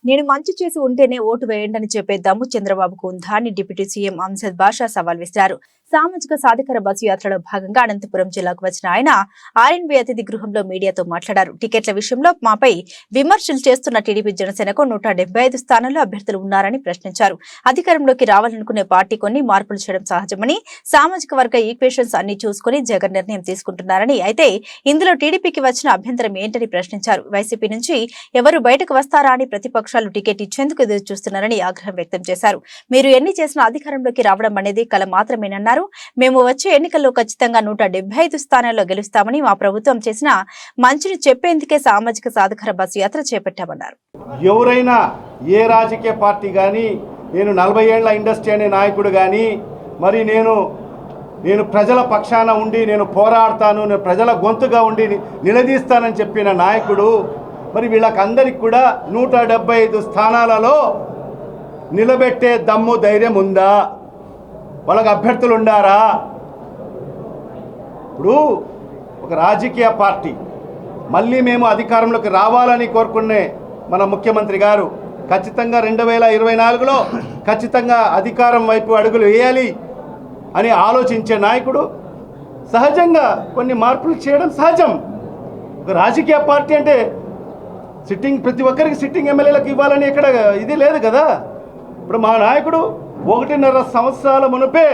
నేను మంచి చేసి ఉంటేనే ఓటు వేయండని చెప్పే దమ్ము చంద్రబాబుకు ఉందా అని డిప్యూటీ సీఎం అంజద్ బాషా సవాల్ విసిరారు. సామాజిక సాధికార బస్సు యాత్రలో భాగంగా అనంతపురం జిల్లాకు వచ్చిన ఆయన ఆర్ఎన్బి అతిథి గృహంలో మీడియాతో మాట్లాడారు. టికెట్ల విషయంలో మాపై విమర్శలు చేస్తున్న టీడీపీ జనసేనకు 175 స్థానాల్లో అభ్యర్థులు ఉన్నారని ప్రశ్నించారు. అధికారంలోకి రావాలనుకునే పార్టీ కొన్ని మార్పులు చేయడం సహజమని, సామాజిక వర్గ ఈక్వేషన్స్ అన్ని చూసుకుని జగన్ నిర్ణయం తీసుకుంటున్నారని, అయితే ఇందులో టీడీపీకి వచ్చిన అభ్యంతరం ఏంటని ప్రశ్నించారు. వైసీపీ నుంచి ఎవరు బయటకు వస్తారా అని ప్రతిపక్షాలు టికెట్ ఇచ్చేందుకు ఎదురు చూస్తున్నారని ఆగ్రహం వ్యక్తం చేశారు. మీరు ఎన్ని చేసినా అధికారంలోకి రావడం అనేది కల మాత్రమేనన్నారు. మేము వచ్చే ఎన్నికల్లో ఖచ్చితంగా 175 స్థానాల్లో గెలుస్తామని, మా ప్రభుత్వం చేసిన మంచిని చెప్పేందుకే సామాజిక సాధికార బస్సు యాత్ర చేపట్టామన్నారు. ఎవరైనా ఏ రాజకీయ పార్టీ కానీ, నేను 40 ఏళ్ల ఇండస్ట్రీ అనే నాయకుడు కానీ, మరి నేను ప్రజల పక్షాన ఉండి నేను పోరాడతాను, నేను ప్రజల గొంతుగా ఉండి నిలదీస్తానని చెప్పిన నాయకుడు మరి వీళ్ళకందరికి కూడా 175 స్థానాలలో నిలబెట్టే దమ్ము ధైర్యం ఉందా? వాళ్ళకి అభ్యర్థులు ఉండారా? ఇప్పుడు ఒక రాజకీయ పార్టీ మళ్ళీ మేము అధికారంలోకి రావాలని కోరుకునే మన ముఖ్యమంత్రి గారు ఖచ్చితంగా 2024లో ఖచ్చితంగా అధికారం వైపు అడుగులు వేయాలి అని ఆలోచించే నాయకుడు సహజంగా కొన్ని మార్పులు చేయడం సహజం. ఒక రాజకీయ పార్టీ అంటే ప్రతి ఒక్కరికి సిట్టింగ్ ఎమ్మెల్యేలకు ఇవ్వాలని ఇక్కడ ఇది లేదు కదా. ఇప్పుడు మా నాయకుడు 1.5 సంవత్సరాల మునుపే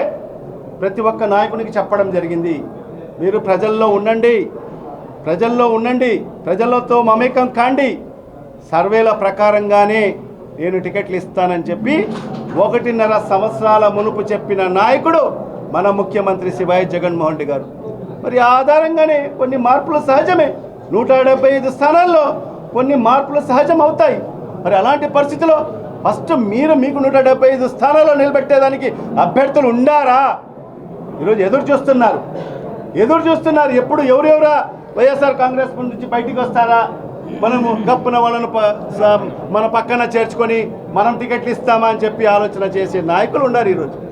ప్రతి ఒక్క నాయకునికి చెప్పడం జరిగింది, మీరు ప్రజల్లో ఉండండి, ప్రజలతో మమేకం కాండి, సర్వేల ప్రకారంగానే నేను టికెట్లు ఇస్తానని చెప్పి 1.5 సంవత్సరాల మునుపు చెప్పిన నాయకుడు మన ముఖ్యమంత్రి శివాయి జగన్మోహన్ రెడ్డి గారు. మరి ఆధారంగానే కొన్ని మార్పులు సహజమే. 175 స్థానాల్లో కొన్ని మార్పులు సహజం అవుతాయి. మరి అలాంటి పరిస్థితిలో ఫస్ట్ మీకు 175 స్థానాల్లో నిలబెట్టేదానికి అభ్యర్థులు ఉండారా? ఈరోజు ఎదురు చూస్తున్నారు. ఎప్పుడు ఎవరెవరా వైఎస్ఆర్ కాంగ్రెస్ నుంచి బయటికి వస్తారా, మనము గప్పున వాళ్ళను మన పక్కన చేర్చుకొని మనం టికెట్లు ఇస్తామా అని చెప్పి ఆలోచన చేసే నాయకులు ఉన్నారు ఈరోజు.